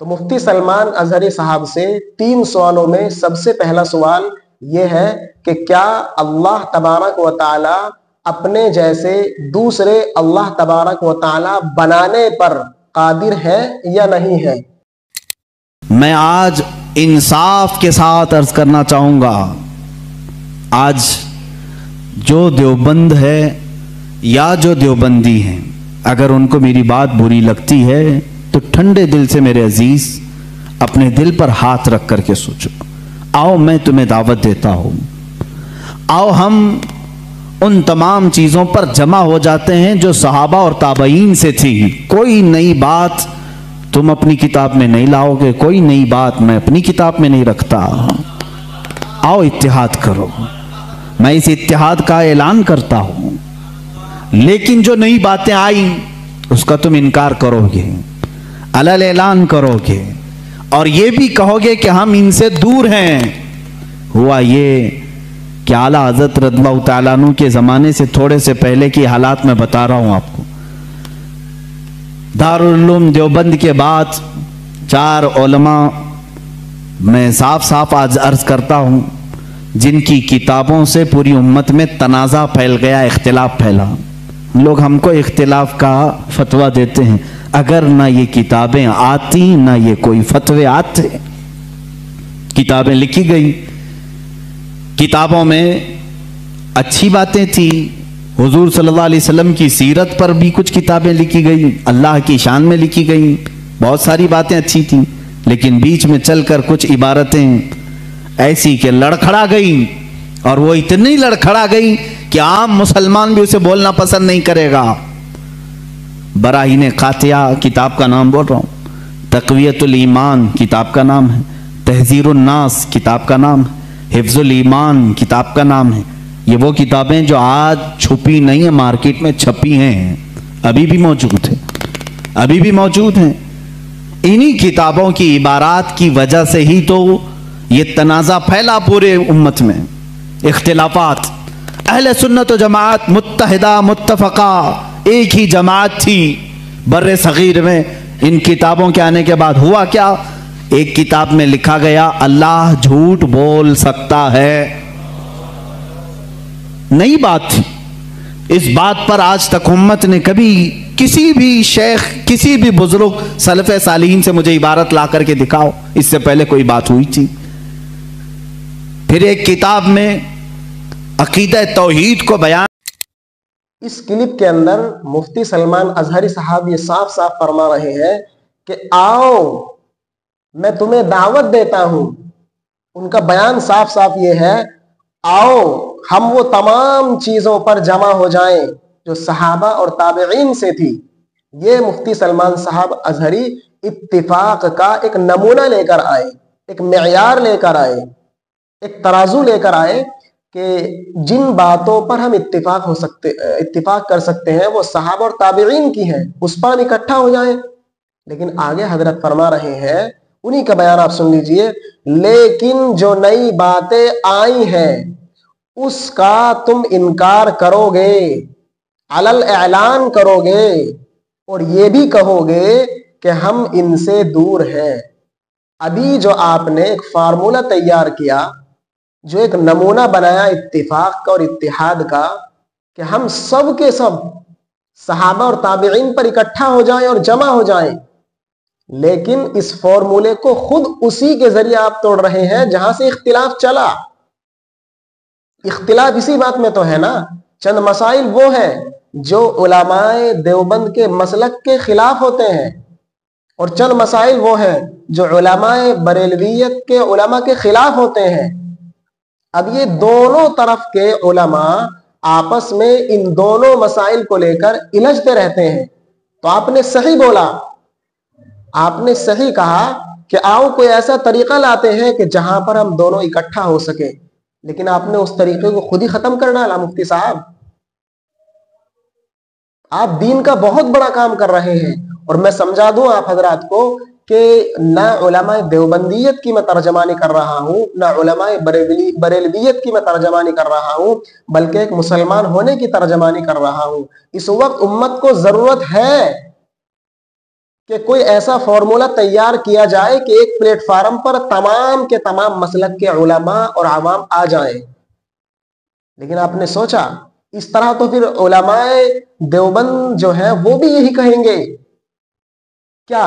تو مفتی سلمان اظہری صاحب سے 3 سوالوں میں سب سے پہلا سوال یہ ہے کہ کیا اللہ تبارک و تعالی اپنے جیسے دوسرے اللہ تبارک و تعالی بنانے پر قادر ہے یا نہیں ہے؟ میں آج انصاف کے ساتھ عرض کرنا چاہوں گا، آج جو دیوبند ہے یا جو دیوبندی ہیں، اگر ان کو میری بات بری لگتی ہے تو ٹھنڈے دل سے میرے عزیز اپنے دل پر ہاتھ رکھ کر کے سوچو، آؤ میں تمہیں دعوت دیتا ہوں، آؤ ہم ان تمام چیزوں پر جمع ہو جاتے ہیں جو صحابہ اور تابعین سے تھی۔ کوئی نئی بات تم اپنی کتاب میں نہیں لاؤ گے، کوئی نئی بات میں اپنی کتاب میں نہیں رکھتا۔ آؤ اتحاد کرو، میں اس اتحاد کا اعلان کرتا ہوں، لیکن جو نئی باتیں آئیں اس کا تم انکار کرو گے، علل اعلان کرو گے، اور یہ بھی کہو گے کہ ہم ان سے دور ہیں۔ ہوا یہ کہ اعلیٰ حضرت رضی اللہ تعالیٰ عنہ کے زمانے سے تھوڑے سے پہلے کی حالات میں بتا رہا ہوں آپ کو۔ دارالعلوم دیوبند کے بعد 4 علماء میں صاف صاف آج عرض کرتا ہوں جن کی کتابوں سے پوری امت میں تنازع پھیل گیا، اختلاف پھیلا۔ لوگ ہم کو اختلاف کا فتویٰ دیتے ہیں، اگر نہ یہ کتابیں آتی نہ یہ کوئی فتوے آتے۔ کتابیں لکھی گئی، کتابوں میں اچھی باتیں تھی، حضور صلی اللہ علیہ وسلم کی سیرت پر بھی کچھ کتابیں لکھی گئی، اللہ کی شان میں لکھی گئی، بہت ساری باتیں اچھی تھیں، لیکن بیچ میں چل کر کچھ عبارتیں ایسی کہ لڑکھڑا گئی، اور وہ اتنی لڑکھڑا گئی کہ عام مسلمان بھی اسے بولنا پسند نہیں کرے گا۔ براہین قاطعہ کتاب کا نام بول رہا ہوں، تقویت الایمان کتاب کا نام ہے، تحذیر الناس کتاب کا نام ہے، حفظ الایمان کتاب کا نام ہے۔ یہ وہ کتابیں جو آج چھپی نہیں ہیں، مارکیٹ میں چھپی ہیں، ابھی بھی موجود ہیں، ابھی بھی موجود ہیں۔ انہی کتابوں کی عبارات کی وجہ سے ہی تو یہ تنازع پھیلا پورے امت میں، اختلافات۔ اہل سنت و جماعت متحدہ متفقہ ایک ہی جماعت تھی بر صغیر میں۔ ان کتابوں کے آنے کے بعد ہوا کیا؟ ایک کتاب میں لکھا گیا اللہ جھوٹ بول سکتا ہے، نئی بات تھی۔ اس بات پر آج تک امت نے کبھی کسی بھی شیخ، کسی بھی بزرگ سلف صالحین سے مجھے عبارت لا کر کے دکھاؤ اس سے پہلے کوئی بات ہوئی تھی۔ پھر ایک کتاب میں عقیدہ توحید کو بیان، اس کلپ کے اندر مفتی سلمان اظہری صاحب یہ صاف صاف فرما رہے ہیں کہ آؤ میں تمہیں دعوت دیتا ہوں۔ ان کا بیان صاف صاف یہ ہے، آؤ ہم وہ تمام چیزوں پر جمع ہو جائیں جو صحابہ اور تابعین سے تھی۔ یہ مفتی سلمان صاحب اظہری اتفاق کا ایک نمونہ لے کر آئے، ایک معیار لے کر آئے، ایک ترازو لے کر آئے کہ جن باتوں پر ہم اتفاق کر سکتے ہیں وہ صحابہ اور تابعین کی ہیں، اس پر ہم اکٹھا ہو جائیں۔ لیکن آگے حضرت فرما رہے ہیں، انہی کا بیان آپ سن لیجئے، لیکن جو نئی باتیں آئی ہیں اس کا تم انکار کرو گے، علل اعلان کرو گے، اور یہ بھی کہو گے کہ ہم ان سے دور ہیں۔ ابھی جو آپ نے ایک فارمولہ تیار کیا، جو ایک نمونہ بنایا اتفاق کا اور اتحاد کا، کہ ہم سب کے سب صحابہ اور تابعین پر اکٹھا ہو جائیں اور جمع ہو جائیں، لیکن اس فارمولے کو خود اسی کے ذریعے آپ توڑ رہے ہیں جہاں سے اختلاف چلا۔ اختلاف اسی بات میں تو ہے نا، چند مسائل وہ ہیں جو علماء دیوبند کے مسلک کے خلاف ہوتے ہیں، اور چند مسائل وہ ہیں جو علماء بریلویت کے علماء کے خلاف ہوتے ہیں۔ اب یہ دونوں طرف کے علماء آپس میں ان دونوں مسائل کو لے کر الجھتے رہتے ہیں۔ تو آپ نے صحیح بولا، آپ نے صحیح کہا کہ آؤ کوئی ایسا طریقہ لاتے ہیں کہ جہاں پر ہم دونوں اکٹھا ہو سکیں، لیکن آپ نے اس طریقے کو خود ہی ختم کر ڈالا۔ مفتی صاحب، آپ دین کا بہت بڑا کام کر رہے ہیں، اور میں سمجھا دوں آپ حضرات کو کہ نہ علماء دیوبندیت کی میں ترجمانی کر رہا ہوں، نہ علماء بریلویت کی میں ترجمانی کر رہا ہوں، بلکہ ایک مسلمان ہونے کی ترجمانی کر رہا ہوں۔ اس وقت امت کو ضرورت ہے کہ کوئی ایسا فارمولا تیار کیا جائے کہ ایک پلیٹ فارم پر تمام کے تمام مسلک کے علماء اور عوام آ جائیں. لیکن آپ نے سوچا اس طرح تو پھر علماء دیوبند جو ہیں وہ بھی یہی کہیں گے کیا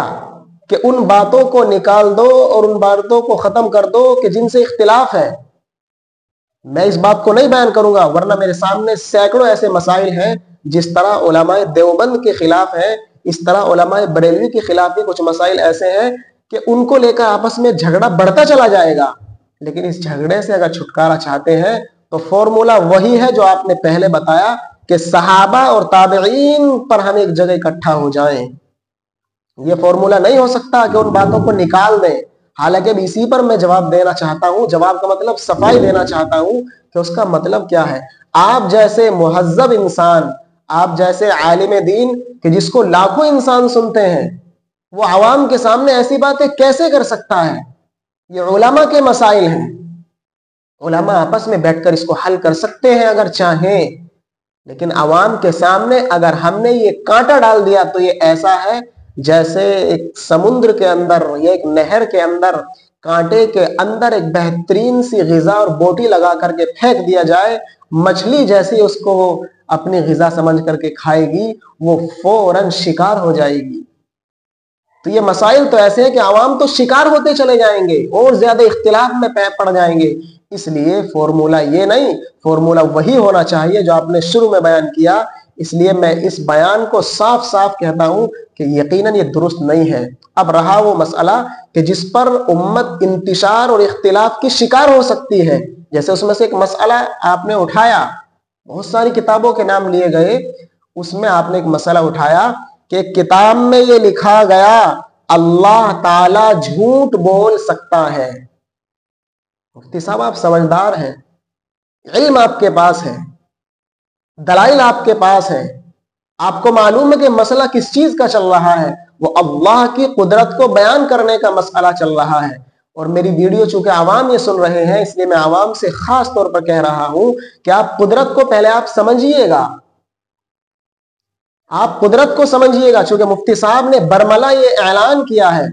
کہ ان باتوں کو نکال دو اور ان باتوں کو ختم کر دو کہ جن سے اختلاف ہے. میں اس بات کو نہیں بیان کروں گا، ورنہ میرے سامنے سینکڑوں ایسے مسائل ہیں جس طرح علماء دیوبند کے خلاف ہیں، اس طرح علماء بریلوی کے خلاف بھی کچھ مسائل ایسے ہیں کہ ان کو لے کر آپس میں جھگڑا بڑھتا چلا جائے گا. لیکن اس جھگڑے سے اگر چھٹکارا چاہتے ہیں تو فارمولا وہی ہے جو آپ نے پہلے بتایا کہ صحابہ اور تابعین پر ہم ایک جگہ اکٹھا ہو جائیں. یہ فارمولا نہیں ہو سکتا کہ ان باتوں کو نکال دیں. حالانکہ اسی پر میں جواب دینا چاہتا ہوں، جواب کا مطلب صفائی دینا چاہتا ہوں کہ اس کا مطلب کیا ہے. آپ جیسے مہذب انسان، آپ جیسے عالم دین کہ جس کو لاکھوں انسان سنتے ہیں، وہ عوام کے سامنے ایسی باتیں کیسے کر سکتا ہے؟ یہ علماء کے مسائل ہیں، علماء آپس میں بیٹھ کر اس کو حل کر سکتے ہیں اگر چاہیں. لیکن عوام کے سامنے اگر ہم نے یہ کانٹا ڈال دیا تو یہ ایسا ہے جیسے ایک سمندر کے اندر یا ایک نہر کے اندر کانٹے کے اندر ایک بہترین سی غذا اور بوٹی لگا کر کے پھینک دیا جائے. مچھلی جیسی اس کو اپنی غذا سمجھ کر کے کھائے گی، وہ فوراً شکار ہو جائے گی. تو یہ مسائل تو ایسے ہیں کہ عوام تو شکار ہوتے چلے جائیں گے اور زیادہ اختلاف میں پڑ جائیں گے. اس لیے فارمولا یہ نہیں، فارمولا وہی ہونا چاہیے جو آپ نے شروع میں بیان کیا. اس لیے میں اس بیان کو صاف صاف کہتا ہوں کہ یقیناً یہ درست نہیں ہے. اب رہا وہ مسئلہ کہ جس پر امت انتشار اور اختلاف کی شکار ہو سکتی ہے، جیسے اس میں سے ایک مسئلہ آپ نے اٹھایا، بہت ساری کتابوں کے نام لیے گئے، اس میں آپ نے ایک مسئلہ اٹھایا کہ کتاب میں یہ لکھا گیا اللہ تعالی جھوٹ بول سکتا ہے. مفتی صاحب آپ سمجھدار ہیں، علم آپ کے پاس ہے، دلائل آپ کے پاس ہے، آپ کو معلوم ہے کہ مسئلہ کس چیز کا چل رہا ہے، وہ اللہ کی قدرت کو بیان کرنے کا مسئلہ چل رہا ہے. اور میری ویڈیو چونکہ عوام یہ سن رہے ہیں، اس لیے میں عوام سے خاص طور پر کہہ رہا ہوں کہ آپ قدرت کو پہلے آپ سمجھیے گا، آپ قدرت کو سمجھیے گا. چونکہ مفتی صاحب نے برملا یہ اعلان کیا ہے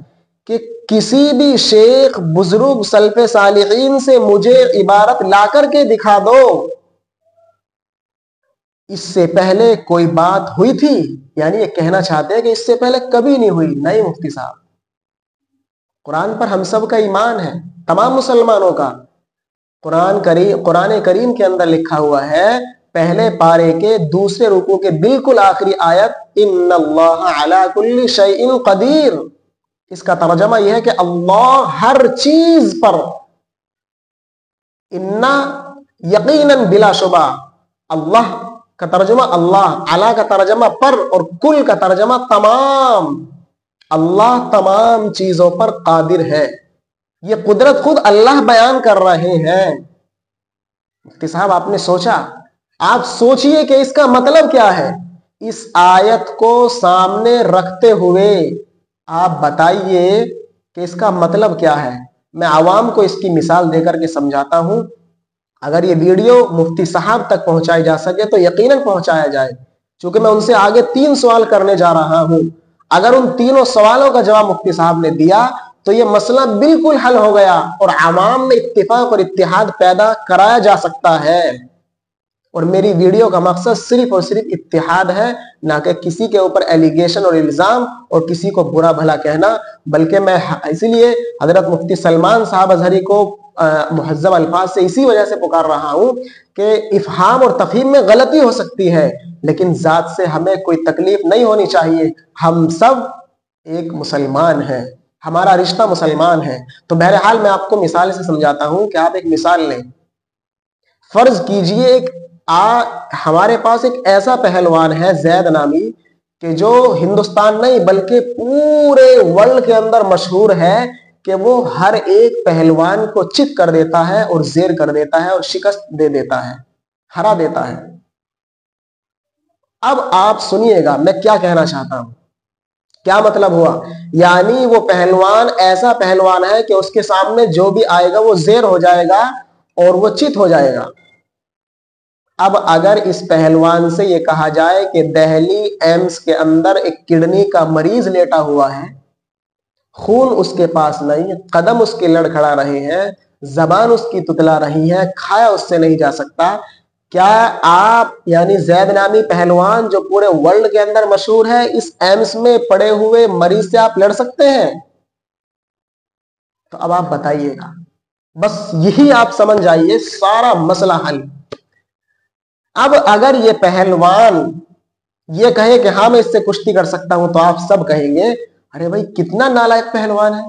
کہ کسی بھی شیخ بزرگ سلف صالحین سے مجھے عبارت لا کر کے دکھا دو، اس سے پہلے کوئی بات ہوئی تھی؟ یعنی یہ کہنا چاہتے ہیں کہ اس سے پہلے کبھی نہیں ہوئی. نہیں مفتی صاحب، قرآن پر ہم سب کا ایمان ہے، تمام مسلمانوں کا. قرآن کریم کے اندر لکھا ہوا ہے پہلے پارے کے دوسرے رکوع کے بالکل آخری آیت، ان اللہ علی کل شیء قدیر. اس کا ترجمہ یہ ہے کہ اللہ ہر چیز پر، انا یقیناً بلا شبہ، اللہ کا ترجمہ اللہ، علی کا ترجمہ پر، اور کل کا ترجمہ تمام. اللہ تمام چیزوں پر قادر ہے. یہ قدرت خود اللہ بیان کر رہے ہیں. مفتی صاحب آپ نے سوچا، آپ سوچئے کہ اس کا مطلب کیا ہے. اس آیت کو سامنے رکھتے ہوئے آپ بتائیے کہ اس کا مطلب کیا ہے. میں عوام کو اس کی مثال دے کر کے سمجھاتا ہوں. اگر یہ ویڈیو مفتی صاحب تک پہنچائی جا سکے تو یقیناً پہنچایا جائے، چونکہ میں ان سے آگے 3 سوال کرنے جا رہا ہوں. اگر ان تینوں سوالوں کا جواب مفتی صاحب نے دیا تو یہ مسئلہ بالکل حل ہو گیا اور عوام میں اتفاق اور اتحاد پیدا کرایا جا سکتا ہے. اور میری ویڈیو کا مقصد صرف اور صرف اتحاد ہے، نہ کہ کسی کے اوپر ایلیگیشن اور الزام اور کسی کو برا بھلا کہنا. بلکہ میں اسی لیے حضرت مفتی سلمان صاحب ازہری کو مہذب الفاظ سے اسی وجہ سے پکار رہا ہوں کہ افہام اور تفہیم میں غلطی ہو سکتی ہے، لیکن ذات سے ہمیں کوئی تکلیف نہیں ہونی چاہیے. ہم سب ایک مسلمان ہیں، ہمارا رشتہ مسلمان ہے. تو بہرحال میں آپ کو مثال سے سمجھاتا ہوں کہ آپ ایک مثال لیں. فرض کیجئے ہمارے پاس ایک ایسا پہلوان ہے زید نامی کہ جو ہندوستان نہیں بلکہ پورے ورلڈ کے اندر مشہور ہے کہ وہ ہر ایک پہلوان کو چت کر دیتا ہے اور زیر کر دیتا ہے اور شکست دے دیتا ہے، ہرا دیتا ہے. اب آپ سنیے گا میں کیا کہنا چاہتا ہوں. کیا مطلب ہوا؟ یعنی وہ پہلوان ایسا پہلوان ہے کہ اس کے سامنے جو بھی آئے گا وہ زیر ہو جائے گا اور وہ چت ہو جائے گا. اب اگر اس پہلوان سے یہ کہا جائے کہ دہلی ایمس کے اندر ایک کڈنی کا مریض لیٹا ہوا ہے، خون اس کے پاس نہیں، قدم اس کے لڑکھڑا رہے ہیں، زبان اس کی تتلا رہی ہے، کھایا اس سے نہیں جا سکتا، کیا آپ یعنی زید نامی پہلوان جو پورے ورلڈ کے اندر مشہور ہے، اس ایمس میں پڑے ہوئے مریض سے آپ لڑ سکتے ہیں؟ تو اب آپ بتائیے گا، بس یہی آپ سمجھ جائیے سارا مسئلہ حل۔ اب اگر یہ پہلوان یہ کہے کہ ہاں میں اس سے کشتی کر سکتا ہوں، تو آپ سب کہیں گے ارے بھائی کتنا نالائق پہلوان ہے،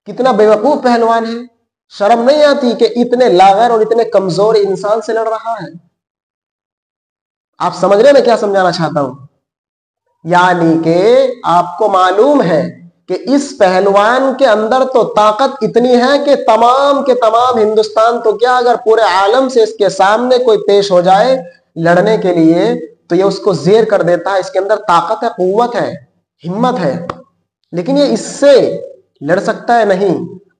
کتنا بیوقوف پہلوان ہے، شرم نہیں آتی کہ اتنے لاغر اور اتنے کمزور انسان سے لڑ رہا ہے۔ آپ سمجھ رہے ہیں میں کیا سمجھانا چاہتا ہوں؟ یعنی کہ آپ کو معلوم ہے کہ اس پہلوان کے اندر تو طاقت اتنی ہے کہ تمام کے تمام ہندوستان تو کیا اگر پورے عالم سے اس کے سامنے کوئی پیش ہو جائے لڑنے کے لیے تو یہ اس کو زیر کر دیتا ہے، اس کے اندر طاقت ہے، قوت ہے، ہمت ہے، لیکن یہ اس سے لڑ سکتا ہے نہیں۔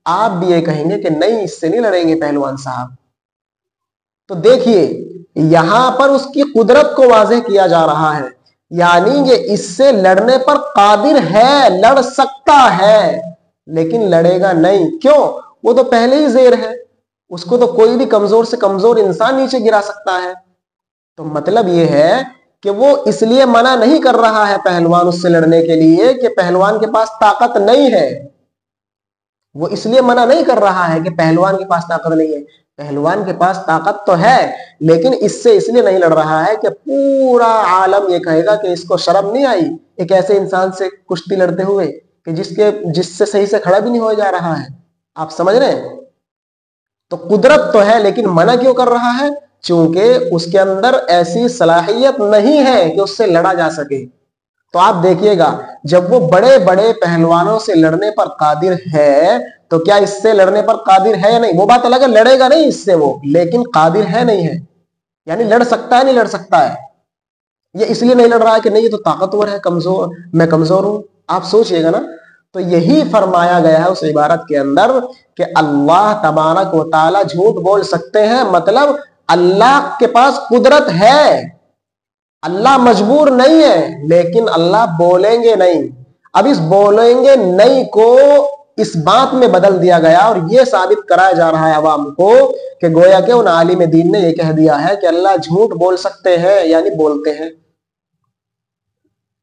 آپ بھی یہ کہیں گے کہ نہیں اس سے نہیں لڑیں گے پہلوان صاحب۔ تو دیکھیے یہاں پر اس کی قدرت کو واضح کیا جا رہا ہے، یعنی یہ اس سے لڑنے پر قادر ہے، لڑ سکتا ہے لیکن لڑے گا نہیں۔ کیوں؟ وہ تو پہلے ہی زیر ہے، اس کو تو کوئی بھی کمزور سے کمزور انسان نیچے گرا سکتا ہے۔ تو مطلب یہ ہے کہ وہ اس لیے منع نہیں کر رہا ہے پہلوان اس سے لڑنے کے لیے کہ پہلوان کے پاس طاقت نہیں ہے، وہ اس لیے منع نہیں کر رہا ہے کہ پہلوان کے پاس طاقت نہیں ہے، پہلوان کے پاس طاقت تو ہے لیکن اس سے اس لیے نہیں لڑ رہا ہے کہ پورا عالم یہ کہے گا کہ اس کو شرم نہیں آئی ایک ایسے انسان سے کشتی لڑتے ہوئے کہ جس سے صحیح سے کھڑا بھی نہیں ہو جا رہا ہے۔ آپ سمجھ رہے ہیں؟ تو قدرت تو ہے لیکن منع کیوں کر رہا ہے؟ چونکہ اس کے اندر ایسی صلاحیت نہیں ہے کہ اس سے لڑا جا سکے۔ تو آپ دیکھیے گا جب وہ بڑے بڑے پہلوانوں سے لڑنے پر قادر ہے تو کیا اس سے لڑنے پر قادر ہے یا نہیں؟ وہ بات الگ ہے، لڑے گا نہیں اس سے وہ، لیکن قادر ہے نہیں ہے، یعنی لڑ سکتا ہے نہیں لڑ سکتا ہے۔ یہ اس لیے نہیں لڑ رہا ہے کہ نہیں یہ تو طاقتور ہے، کمزور میں کمزور ہوں۔ آپ سوچئے گا نا، تو یہی فرمایا گیا ہے اس عبارت کے اندر کہ اللہ تبارک و تعالی جھوٹ بول سکتے ہیں، مطلب اللہ کے پاس قدرت ہے، اللہ مجبور نہیں ہے لیکن اللہ بولیں گے نہیں۔ اب اس بولیں گے نہیں کو اس بات میں بدل دیا گیا اور یہ ثابت کرایا جا رہا ہے عوام کو کہ گویا کہ ان عالم دین نے یہ کہہ دیا ہے کہ اللہ جھوٹ بول سکتے ہیں، یعنی بولتے ہیں۔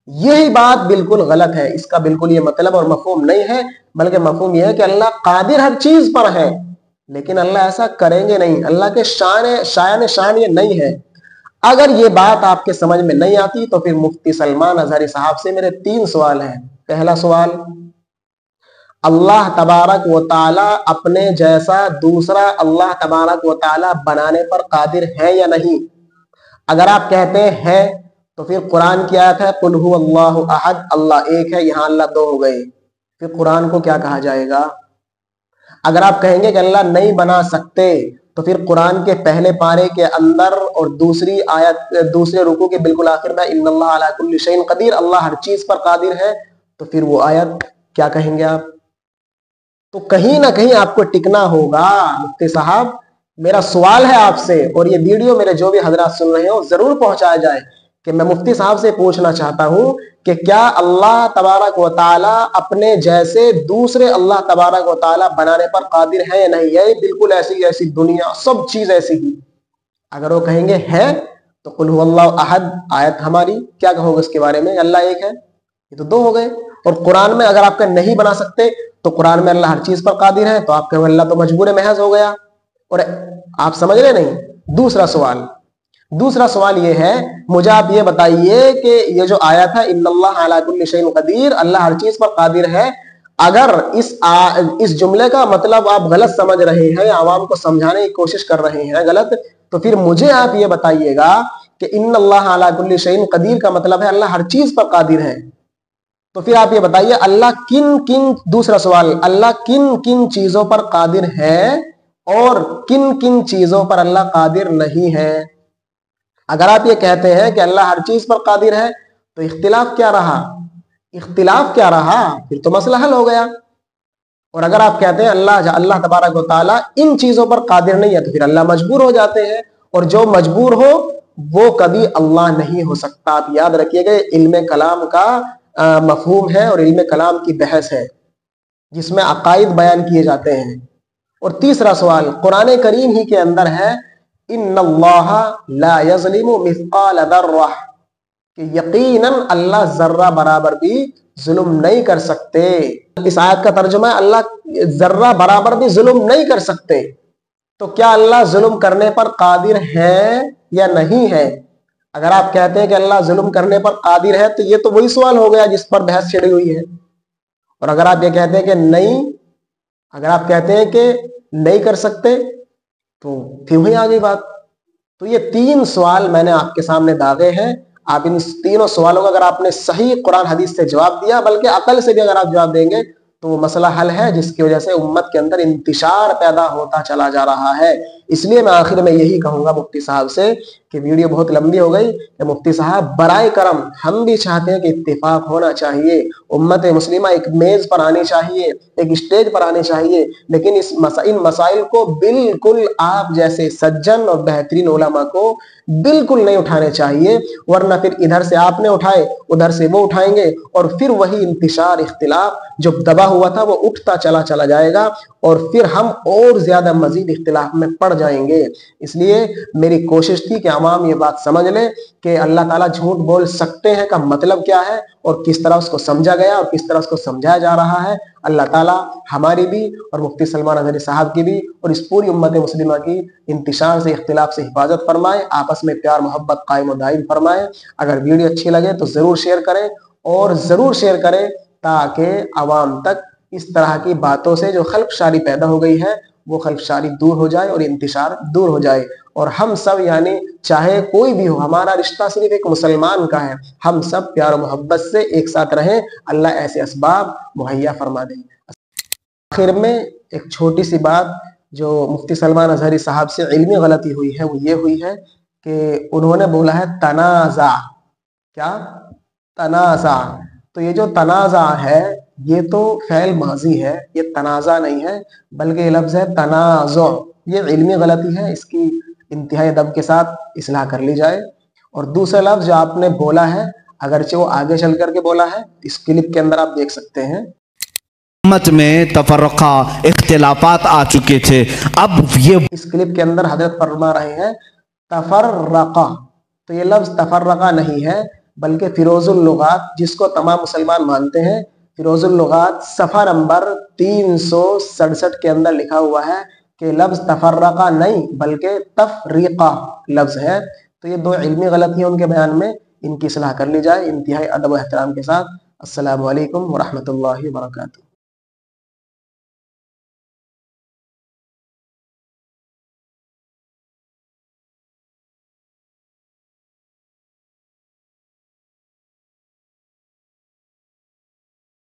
یہی بات بالکل غلط ہے، اس کا بالکل یہ مطلب اور مفہوم نہیں ہے، بلکہ مفہوم یہ ہے کہ اللہ قادر ہر چیز پر ہے لیکن اللہ ایسا کریں گے نہیں، اللہ کے شان یہ نہیں ہے۔ اگر یہ بات آپ کے سمجھ میں نہیں آتی تو پھر مفتی سلمان اظہری صاحب سے میرے 3 سوال ہیں۔ پہلا سوال، اللہ تبارک و تعالی اپنے جیسا دوسرا اللہ تبارک و تعالی بنانے پر قادر ہے یا نہیں؟ اگر آپ کہتے ہیں تو پھر قرآن کی آیت ہے قل هو اللہ احد، اللہ ایک ہے، یہاں اللہ 2 ہو گئے، پھر قرآن کو کیا کہا جائے گا؟ اگر آپ کہیں گے کہ اللہ نہیں بنا سکتے تو پھر قرآن کے پہلے پارے کے اندر اور دوسری آیت دوسرے رکوع کے بالکل آخر میں ان اللہ علی کل شیء قدیر، اللہ ہر چیز پر قادر ہے، تو پھر وہ آیت کیا کہیں گے آپ؟ تو کہیں نہ کہیں آپ کو ٹکنا ہوگا۔ مفتی صاحب میرا سوال ہے آپ سے، اور یہ ویڈیو میرے جو بھی حضرات سن رہے ہو ضرور پہنچایا جائے کہ میں مفتی صاحب سے پوچھنا چاہتا ہوں کہ کیا اللہ تبارک و تعالی اپنے جیسے دوسرے اللہ تبارک و تعالی بنانے پر قادر ہے یا نہیں؟ یہ بالکل ایسی دنیا سب چیز ایسی ہی۔ اگر وہ کہیں گے ہے تو قل هو اللہ احد آیت ہماری کیا کہو گے اس کے بارے میں؟ اللہ ایک ہے، یہ تو 2 ہو گئے۔ اور قرآن میں اگر آپ کا نہیں بنا سکتے تو قرآن میں اللہ ہر چیز پر قادر ہے، تو آپ کہیں اللہ تو مجبور محض ہو گیا۔ اور آپ سمجھ رہے نہیں؟ دوسرا سوال یہ ہے، مجھے آپ یہ بتائیے کہ یہ جو آیت ہے ان اللہ علی کل شیء قدیر، اللہ ہر چیز پر قادر ہے، اگر اس جملے کا مطلب آپ غلط سمجھ رہے ہیں، عوام کو سمجھانے کی کوشش کر رہے ہیں غلط، تو پھر مجھے آپ یہ بتائیے گا کہ ان اللہ علی کل شیء قدیر کا مطلب ہے اللہ ہر چیز پر قادر ہے، تو پھر آپ یہ بتائیے اللہ دوسرا سوال، اللہ کن چیزوں پر قادر ہے اور کن چیزوں پر اللہ قادر نہیں ہے؟ اگر آپ یہ کہتے ہیں کہ اللہ ہر چیز پر قادر ہے تو اختلاف کیا رہا؟ پھر تو مسئلہ حل ہو گیا۔ اور اگر آپ کہتے ہیں اللہ تبارک و تعالیٰ ان چیزوں پر قادر نہیں ہے تو پھر اللہ مجبور ہو جاتے ہیں، اور جو مجبور ہو وہ کبھی اللہ نہیں ہو سکتا. آپ یاد رکھیے گا علم کلام کا مفہوم ہے اور علم کلام کی بحث ہے جس میں عقائد بیان کیے جاتے ہیں. اور تیسرا سوال قرآن کریم ہی کے اندر ہے ان اللہ لا یظلم مثقال ذرہ، کہ یقیناً اللہ ذرہ برابر بھی ظلم نہیں کر سکتے. اس آیت کا ترجمہ ہے اللہ ذرہ برابر بھی ظلم نہیں کر سکتے. تو کیا اللہ ظلم کرنے پر قادر ہے یا نہیں ہے؟ اگر آپ کہتے ہیں کہ اللہ ظلم کرنے پر قادر ہے تو یہ تو وہی سوال ہو گیا جس پر بحث چھڑی ہوئی ہے. اور اگر آپ یہ کہتے ہیں کہ نہیں، اگر آپ کہتے ہیں کہ نہیں کر سکتے تو پھر وہی آگے بات. تو یہ 3 سوال میں نے آپ کے سامنے داغے ہیں. آپ ان تینوں سوالوں کا اگر آپ نے صحیح قرآن حدیث سے جواب دیا، بلکہ عقل سے بھی اگر آپ جواب دیں گے تو وہ مسئلہ حل ہے جس کی وجہ سے امت کے اندر انتشار پیدا ہوتا چلا جا رہا ہے. اس لیے میں آخر میں یہی کہوں گا مفتی صاحب سے کہ ویڈیو بہت لمبی ہو گئی کہ مفتی صاحب برائے کرم ہم بھی چاہتے ہیں کہ اتفاق ہونا چاہیے، امت مسلمہ ایک میز پر آنی چاہیے، ایک اسٹیج پر آنی چاہیے، لیکن ان مسائل کو بالکل آپ جیسے سجن اور بہترین علماء کو بالکل نہیں اٹھانے چاہیے، ورنہ پھر ادھر سے آپ نے اٹھائے ادھر سے وہ اٹھائیں گے اور پھر وہی انتشار اختلاف جو دبا ہوا تھا وہ اٹھتا چلا جائے گا اور پھر ہم اور زیادہ مزید اختلاف میں پڑ جائیں گے. اس لیے میری کوشش تھی کہ عوام یہ بات سمجھ لیں کہ اللہ تعالیٰ جھوٹ بول سکتے ہیں کا مطلب کیا ہے اور کس طرح اس کو سمجھا گیا اور کس طرح اس کو سمجھایا جا رہا ہے. اللہ تعالیٰ ہماری بھی اور مفتی سلمان اظہری صاحب کی بھی اور اس پوری امت مسلمہ کی انتشار سے اختلاف سے حفاظت فرمائے، آپس میں پیار محبت قائم و دائم فرمائے. اگر ویڈیو اچھی لگے تو ضرور شیئر کریں اور ضرور شیئر کریں تاکہ عوام تک اس طرح کی باتوں سے جو خلق شاری پیدا ہو گئی ہے وہ خلق شاری دور ہو جائے اور انتشار دور ہو جائے. اور ہم سب یعنی چاہے کوئی بھی ہو، ہمارا رشتہ صرف ایک مسلمان کا ہے، ہم سب پیار و محبت سے ایک ساتھ رہیں. اللہ ایسے اسباب مہیا فرما دیں. آخر میں ایک چھوٹی سی بات جو مفتی سلمان اظہری صاحب سے علمی غلطی ہوئی ہے وہ یہ ہوئی ہے کہ انہوں نے بولا ہے تنازع. کیا؟ تنازع. تو یہ جو تنازع ہے یہ تو فعل ماضی ہے، یہ تنازع نہیں ہے بلکہ یہ لفظ ہے تنازع. یہ علمی غلطی ہے، اس کی انتہائی ادب کے ساتھ اصلاح کر لی جائے. اور دوسرا لفظ جو آپ نے بولا ہے اگرچہ وہ آگے چل کر کے بولا ہے، اس کلپ کے اندر آپ دیکھ سکتے ہیں امت میں تفرقہ اختلافات آ چکے تھے. اب یہ اس کلپ کے اندر حضرت فرما رہے ہیں تفرقہ. تو یہ لفظ تفرقہ نہیں ہے بلکہ فیروز اللغات، جس کو تمام مسلمان مانتے ہیں، فیروز اللغات صفحہ نمبر 367 کے اندر لکھا ہوا ہے کہ لفظ تفرقہ نہیں بلکہ تفریقہ لفظ ہے. تو یہ 2 علمی غلطیاں ان کے بیان میں، ان کی اصلاح کر لی جائے انتہائی ادب و احترام کے ساتھ. السلام علیکم ورحمۃ اللہ وبرکاتہ.